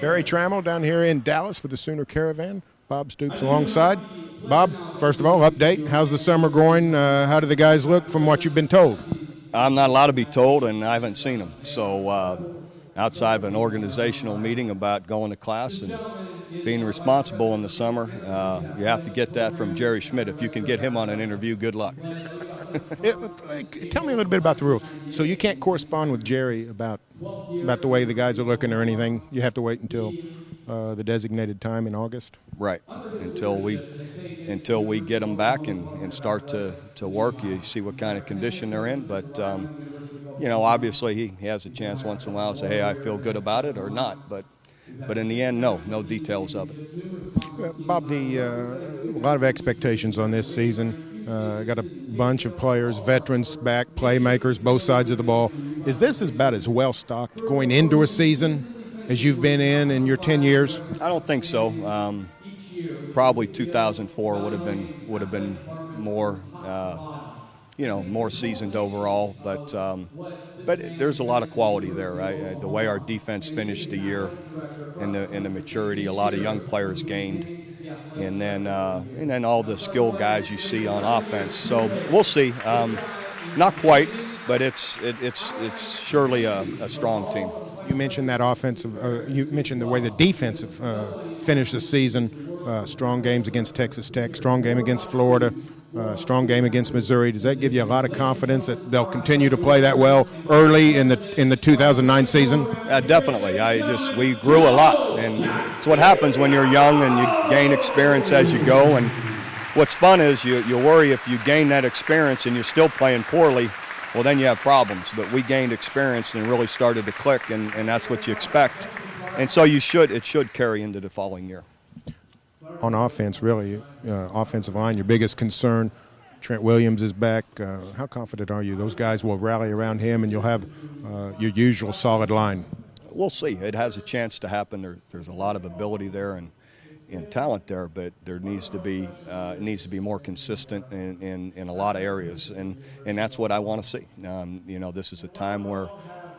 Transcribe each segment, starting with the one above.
Barry Tramel down here in Dallas for the Sooner Caravan. Bob Stoops alongside. Bob, first of all, update. How's the summer going? How do the guys look from what you've been told? I'm not allowed to be told, and I haven't seen them. So outside of an organizational meeting about going to class and being responsible in the summer, you have to get that from Jerry Schmidt. If you can get him on an interview, good luck. Tell me a little bit about the rules. So you can't correspond with Jerry about the way the guys are looking or anything. You have to wait until the designated time in August. Right. Until we get them back and start to work, you see what kind of condition they're in. But obviously he has a chance once in a while to say, hey, I feel good about it or not. But in the end, no details of it. Bob, a lot of expectations on this season. Got a bunch of players, veterans back, playmakers, both sides of the ball. Is this about as well stocked going into a season as you've been in your 10 years? I don't think so. Probably 2004 would have been more, more seasoned overall. But there's a lot of quality there. Right? The way our defense finished the year, and the maturity, a lot of young players gained. And then all the skill guys you see on offense. So we'll see. Not quite, but it's surely a strong team. You mentioned that offensive. You mentioned the way the defensive finished the season. Strong games against Texas Tech. Strong game against Florida. Strong game against Missouri. Does that give you a lot of confidence that they'll continue to play that well early in the 2009 season? Definitely. We grew a lot, and it's what happens when you're young and you gain experience as you go. And what's fun is you worry if you gain that experience and you're still playing poorly, well, then you have problems. But we gained experience and really started to click, and that's what you expect. And so it should carry into the following year. On offense, really, offensive line, your biggest concern. Trent Williams is back. How confident are you those guys will rally around him and you'll have your usual solid line? We'll see. It has a chance to happen. There's a lot of ability there and talent there, but there needs to be more consistent in a lot of areas, and that's what I want to see. This is a time where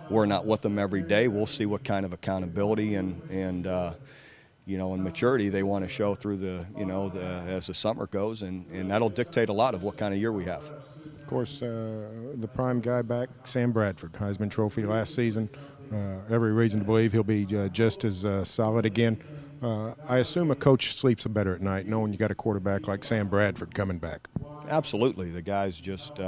we're not with them every day. We'll see what kind of accountability and maturity they want to show through as the summer goes, and that'll dictate a lot of what kind of year we have. Of course, the prime guy back, Sam Bradford, Heisman Trophy last season. Every reason to believe he'll be just as solid again. I assume a coach sleeps better at night knowing you got a quarterback like Sam Bradford coming back. Absolutely. The guy's just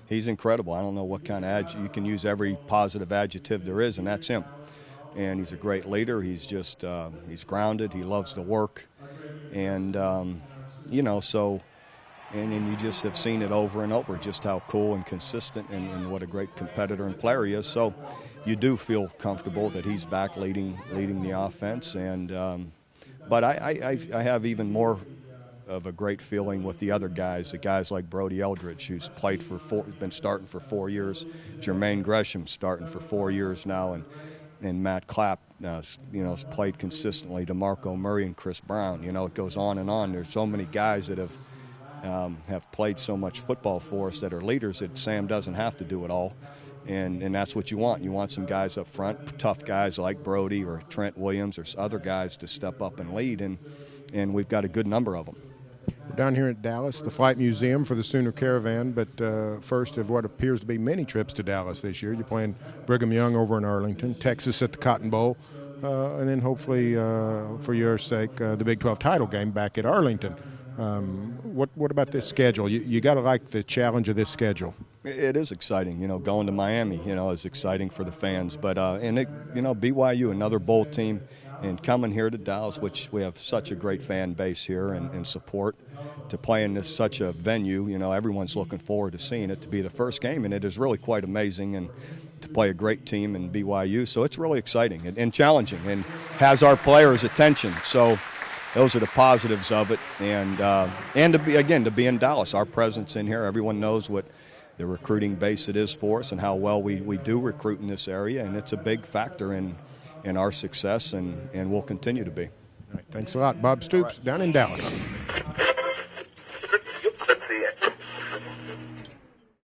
he's incredible. I don't know what kind of you can use every positive adjective there is, and that's him. And he's a great leader. He's just he's grounded. He loves to work, and and you just have seen it over and over just how cool and consistent and what a great competitor and player he is. So you do feel comfortable that he's back leading the offense, and but I have even more of a great feeling with the other guys, the guys like Brody Eldridge, who's been starting for 4 years, Jermaine Gresham starting for 4 years now, and Matt Clapp, has played consistently. DeMarco Murray and Chris Brown. It goes on and on. There's so many guys that have played so much football for us that are leaders that Sam doesn't have to do it all, and that's what you want. You want some guys up front, tough guys like Brody or Trent Williams or other guys to step up and lead, and we've got a good number of them. We're down here at Dallas, the Flight Museum for the Sooner Caravan, but first of what appears to be many trips to Dallas this year. You're playing Brigham Young over in Arlington, Texas at the Cotton Bowl, and then hopefully, for your sake, the Big 12 title game back at Arlington. What about this schedule? You got to like the challenge of this schedule. It is exciting, going to Miami, is exciting for the fans. But BYU, another bowl team, and coming here to Dallas, which we have such a great fan base here and support, to play in such a venue. Everyone's looking forward to seeing it, to be the first game, and it is really quite amazing, and to play a great team in BYU. So it's really exciting and challenging, and has our players' attention. So those are the positives of it, and to be in Dallas, our presence in here. Everyone knows what the recruiting base it is for us and how well we do recruit in this area, and it's a big factor in our success, and will continue to be. All right, thanks a lot. Bob Stoops down in Dallas.